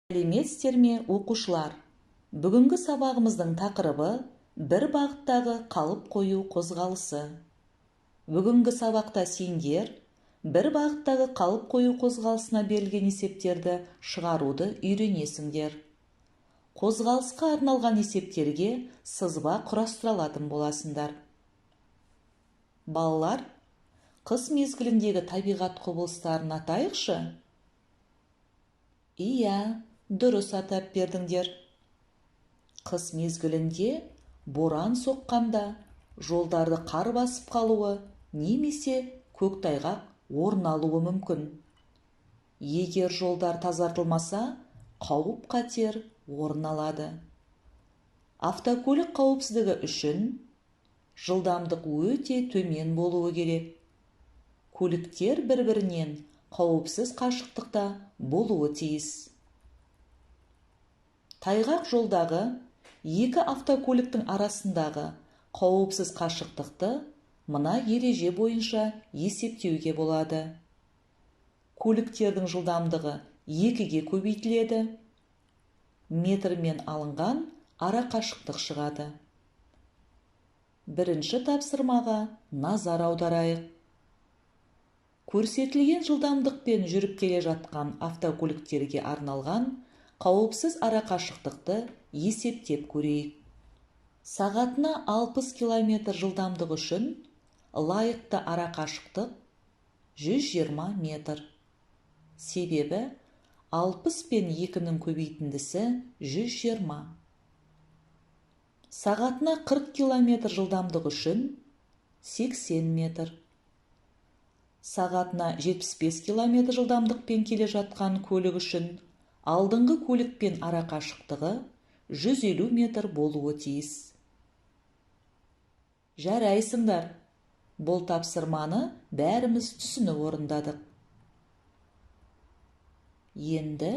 Сәлеметсіздер ме, оқушылар? Бүгінгі сабағымыздың тақырыбы бір бағыттағы қалып қою қозғалысы. Бүгінгі сабақта сендер бір бағыттағы қалып қою қозғалысына берілген есептерді шығаруды үйренесіңдер. Қозғалысқа арналған есептерге сызба құрастыра алатын боласыңдар. Балалар, қыс мезгіліндегі табиғат құбылыстарын атайықшы? Иә, дұрыс атап бердіңдер. Қыс мезгілінде боран соққанда жолдарды қар басып қалуы немесе көктайғақ орын алуы мүмкін. Егер жолдар тазартылмаса, қауіп-қатер орын алады. Автокөлік қауіпсіздігі үшін жылдамдық өте төмен болуы керек. Көліктер бір-бірінен қауіпсіз қашықтықта болуы тиіс. Тайғақ жолдағы екі автокөліктің арасындағы қауіпсіз қашықтықты мына ереже бойынша есептеуге болады. Көліктердің жылдамдығы 2-ге көбейтіледі. Метрмен алынған ара қашықтық шығады. Бірінші тапсырмаға назар аударайық. Көрсетілген жылдамдықпен жүріп келе жатқан автокөліктерге арналған қауіпсіз ара қашықтықты есептеп көрейік. Сағатына 60 км жылдамдық үшін лайықты ара қашықтық 120 метр. Себебі 60 пен 2-нің көбейтіндісі 120. Сағатына 40 км жылдамдық үшін 80 метр. Сағатына 75 км жылдамдықпен келе жатқан көлік үшін алдыңғы көлікпен ара қашықтығы 150 метр болуы тиіс. Жарайсыңдар. Бұл тапсырманы бәріміз түсініп орындадық. Енді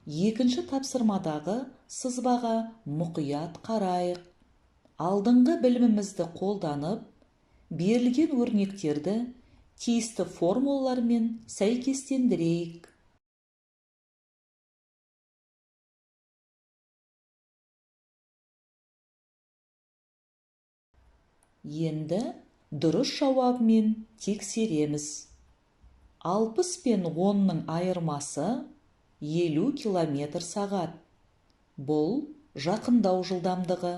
екінші тапсырмадағы сызбаға мұқият қарайық. Алдыңғы білімімізді қолданып, берілген өрнектерді тиісті формулалармен сәйкестендірейік. Енді дұрыс жауабымен тексереміз. 60 пен 10-ның айырмасы 50 км сағат. Бұл жақындау жылдамдығы.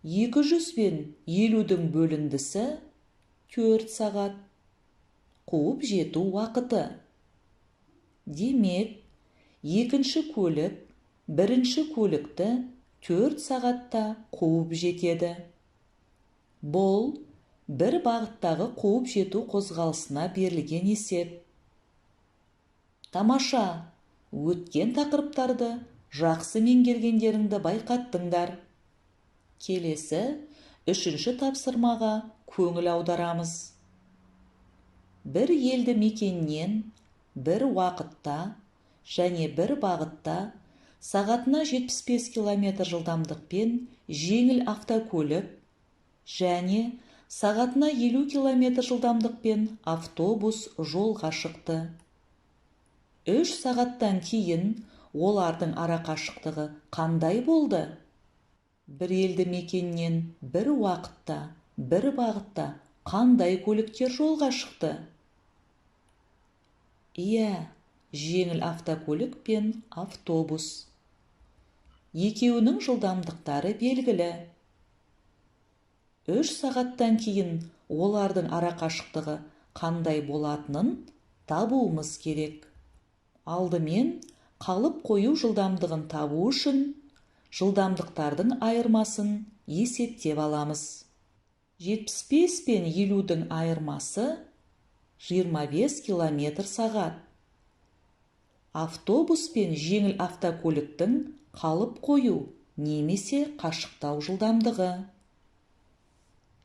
200 пен 50-дің бөліндісі 4 сағат. Қуып жету уақыты. Демек, екінші көлік бірінші көлікті 4 сағатта қуып жетеді. Бұл бір бағыттағы қуып жету қозғалысына берілген есеп. Тамаша, өткен тақырыптарды жақсы меңгергендеріңді байқаттыңдар. Келесі, үшінші тапсырмаға көңіл аударамыз. Бір елді мекеннен бір уақытта және бір бағытта сағатына 75 км жылдамдықпен жеңіл автокөлік және сағатына 50 км жылдамдықпен автобус жолға шықты. 3 сағаттан кейін олардың ара қашықтығы қандай болды? Бір елді мекеннен бір уақытта, бір бағытта қандай көліктер жолға шықты? Иә, жеңіл автокөлік пен автобус. Екеуінің жылдамдықтары белгілі. 3 сағаттан кейін олардың ара қашықтығы қандай болатынын табуымыз керек. Алдымен қалып қою жылдамдығын табу үшін жылдамдықтардың айырмасын есептеп аламыз. 75 пен 50-дің айырмасы 25 км сағат. Автобус пен жеңіл автокөліктің қалып қою немесе қашықтау жылдамдығы.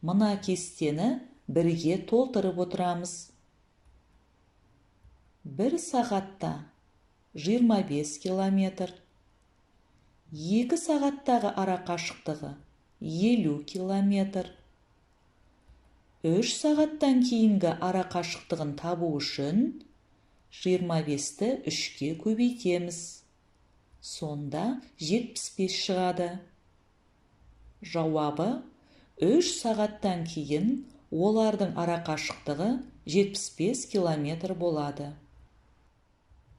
Мына кестені бірге толтырып отырамыз. 1 сағатта 25 км. 2 сағаттағы ара қашықтығы 50 км. 3 сағаттан кейінгі ара қашықтығын табу үшін 25-ті 3-ке көбейтеміз. Сонда 75 шығады. Жауабы: 3 сағаттан кейін олардың арақашықтығы 75 километр болады.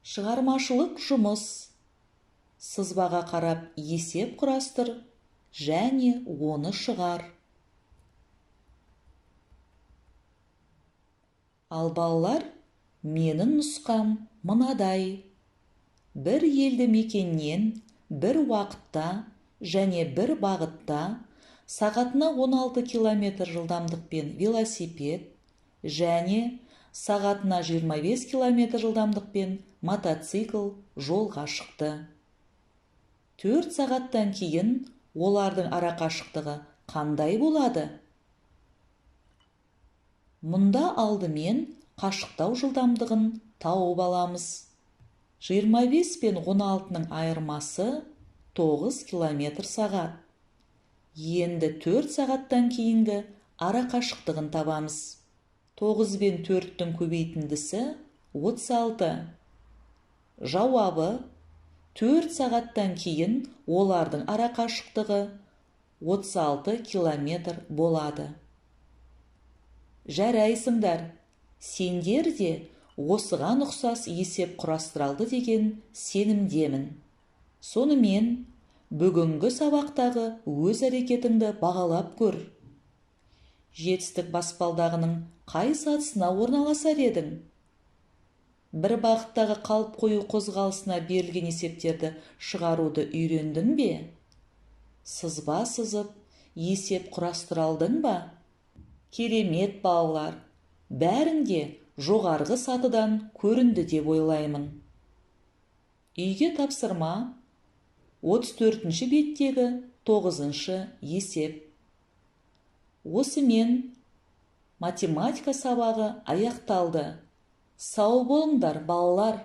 Шығармашылық жұмыс. Сызбаға қарап есеп құрастыр және оны шығар. Ал балалар, менің нұсқам мынадай. Бір елді мекеннен бір уақытта және бір бағытта сағатына 16 км жылдамдықпен велосипед және сағатына 25 км жылдамдықпен мотоцикл жолға шықты. 4 сағаттан кейін олардың арақашықтығы қандай болады? Мұнда алдымен қашықтау жылдамдығын тауып аламыз. 25 пен 16-ның айырмасы 9 км сағат. Енді 4 сағаттан кейінгі арақашықтығын табамыз. 9 бен 4-тің көбейтіндісі 36. Жауабы: 4 сағаттан кейін олардың арақашықтығы 36 км болады. Жарайсыңдар, сендер де осыған ұқсас есеп құрастыралды деген сенімдемін. Сонымен, бүгінгі сабақтағы өз әрекетіңді бағалап көр. Жетістік баспалдағының қай сатысына орналасар едің? Бір бағыттағы қалып қою қозғалысына берілген есептерді шығаруды үйрендің бе? Сызба сызып, есеп құрастыралдың ба? Керемет балалар, бәрің де жоғарғы сатыдан көрінді деп ойлаймын. Үйге тапсырма 34-ші беттегі 9-шы есеп. Осымен математика сабағы аяқталды. Сау болыңдар балалар.